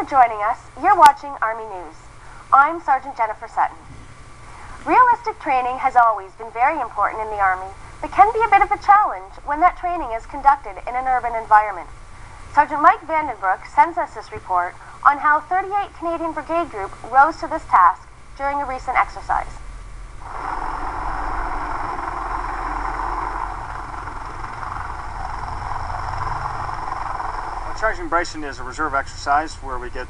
for joining us. You're watching Army News. I'm Sergeant Jennifer Sutton. Realistic training has always been very important in the Army, but can be a bit of a challenge when that training is conducted in an urban environment. Sergeant Mike Vandenbroek sends us this report on how 38 Canadian Brigade Group rose to this task during a recent exercise. Charging Bryson is a reserve exercise where we get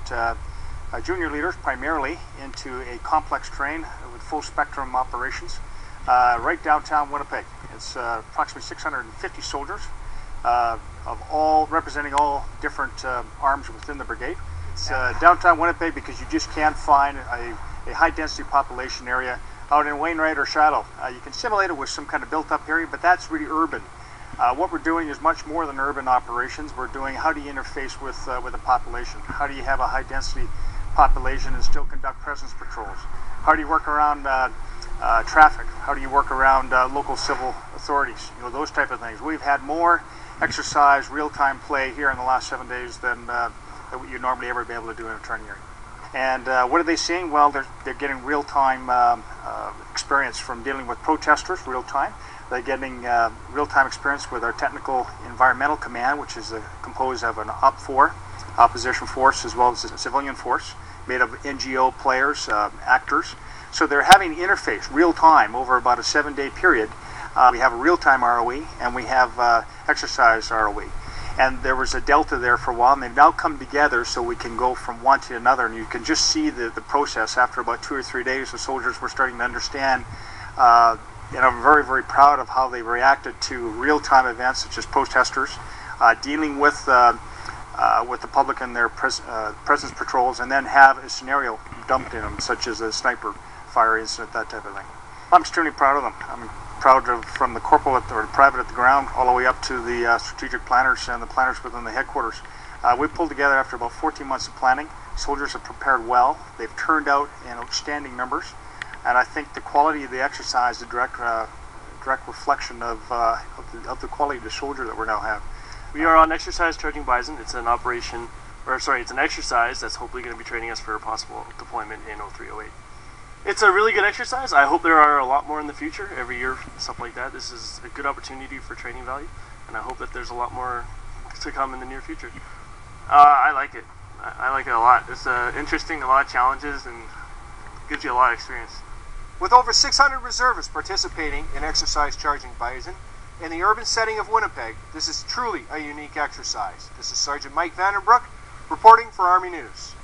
junior leaders primarily into a complex terrain with full spectrum operations right downtown Winnipeg. It's approximately 650 soldiers of all representing all different arms within the brigade. It's downtown Winnipeg because you just can't find a high density population area out in Wainwright or Shadow. You can simulate it with some kind of built up area, but that's really urban. What we're doing is much more than urban operations. We're doing how do you interface with the population? How do you have a high density population and still conduct presence patrols? How do you work around traffic? How do you work around local civil authorities? You know, those type of things. We've had more exercise, real-time play here in the last 7 days than you'd normally ever be able to do in a training area. And what are they seeing? Well, they're getting real-time experience from dealing with protesters, real-time. They're getting real-time experience with our Technical Environmental Command, which is composed of an OPFOR, opposition force, as well as a civilian force, made of NGO players, actors. So they're having interface real-time over about a 7-day period. We have a real-time ROE, and we have exercise ROE. And there was a delta there for a while, and they've now come together so we can go from one to another. And you can just see the process after about 2 or 3 days. The soldiers were starting to understand. And I'm very, very proud of how they reacted to real-time events such as protesters, dealing with the public in their presence patrols, and then have a scenario dumped in them, such as a sniper fire incident, that type of thing. I'm extremely proud of them. I'm proud of from the corporal or the private at the ground all the way up to the strategic planners and the planners within the headquarters. We pulled together after about 14 months of planning. Soldiers have prepared well. They've turned out in outstanding numbers. And I think the quality of the exercise is a direct reflection of the quality of the soldier that we now have. We are on exercise Charging Bison. It's an operation, it's an exercise that's hopefully going to be training us for a possible deployment in 0308. It's a really good exercise. I hope there are a lot more in the future, every year, stuff like that. This is a good opportunity for training value, and I hope that there's a lot more to come in the near future. I like it. I like it a lot. It's interesting, a lot of challenges, and gives you a lot of experience. With over 600 reservists participating in exercise Charging Bison in the urban setting of Winnipeg, this is truly a unique exercise. This is Sergeant Mike Vandenbroek reporting for Army News.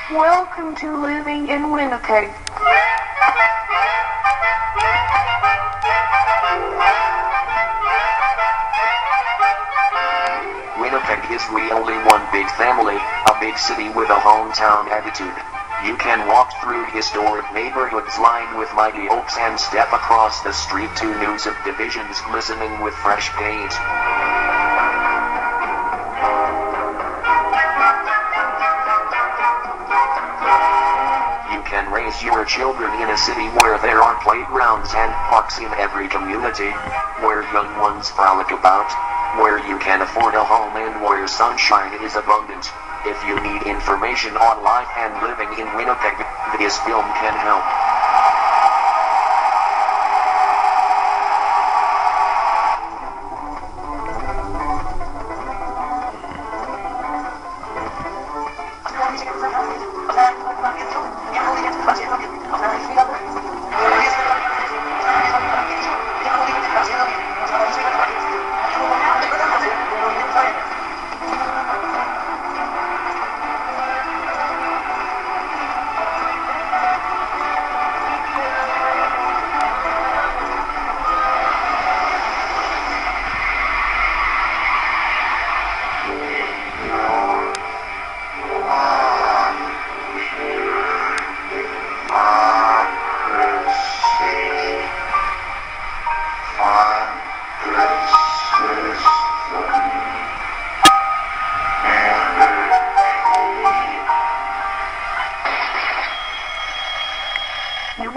Welcome to living in Winnipeg. Winnipeg is really one big family, a big city with a hometown attitude. You can walk through historic neighborhoods lined with mighty oaks and step across the street to news of divisions glistening with fresh paint. Raise your children in a city where there are playgrounds and parks in every community, where young ones frolic about, where you can afford a home and where sunshine is abundant. If you need information on life and living in Winnipeg, this film can help.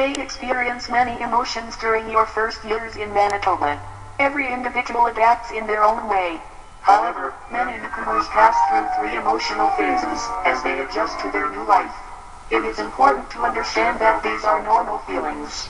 may experience many emotions during your first years in Manitoba. Every individual adapts in their own way. However, many newcomers pass through 3 emotional phases as they adjust to their new life. It is important to understand that these are normal feelings.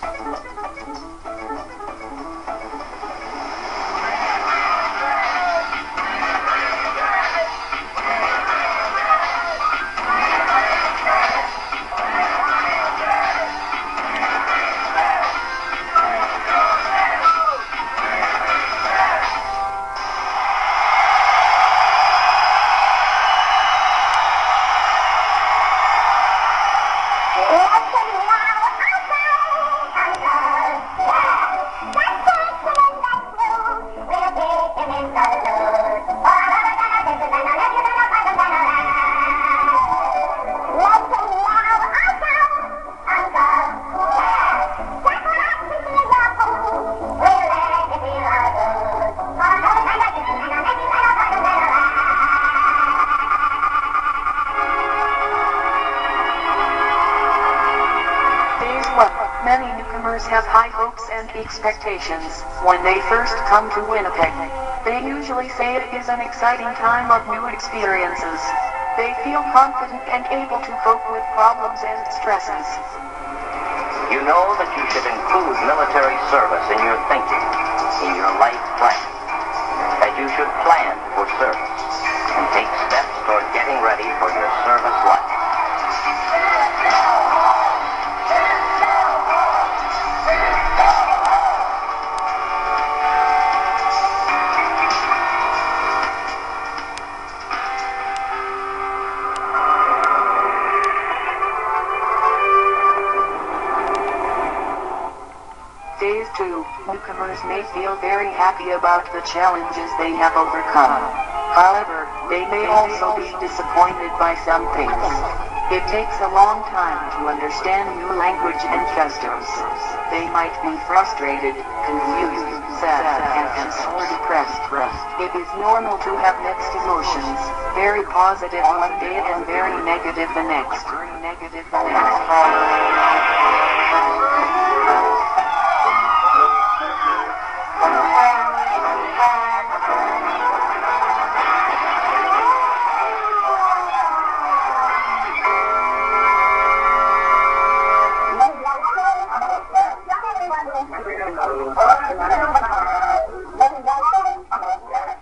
Many newcomers have high hopes and expectations when they first come to Winnipeg. They usually say it is an exciting time of new experiences. They feel confident and able to cope with problems and stresses. You know that you should include military service in your thinking, in your life plan. That you should plan for service and take steps toward getting ready for your service life. Phase 2, newcomers may feel very happy about the challenges they have overcome. However, they may also be disappointed by some things. It takes a long time to understand new language and customs. They might be frustrated, confused, sad, and sore depressed. It is normal to have mixed emotions, very positive one day and very negative the next.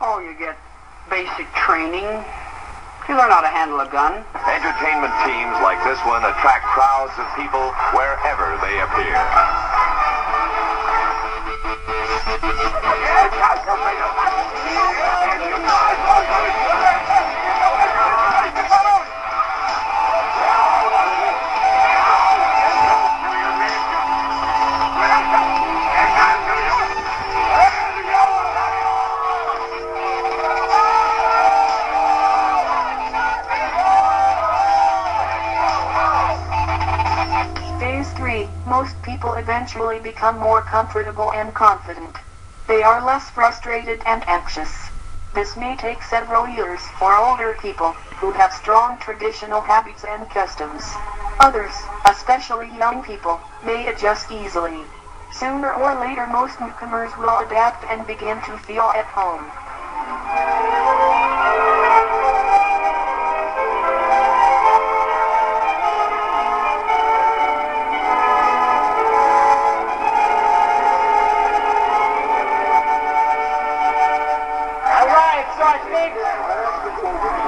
Oh, you get basic training. You learn how to handle a gun. Entertainment teams like this one attract crowds of people wherever they appear. Phase 3, most people eventually become more comfortable and confident. They are less frustrated and anxious. This may take several years for older people who have strong traditional habits and customs. Others, especially young people, may adjust easily. Sooner or later most newcomers will adapt and begin to feel at home.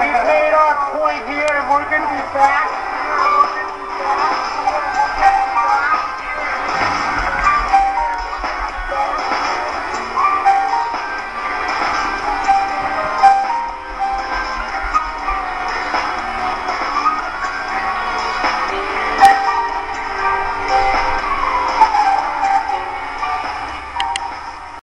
We've made our point here and we're going to be back.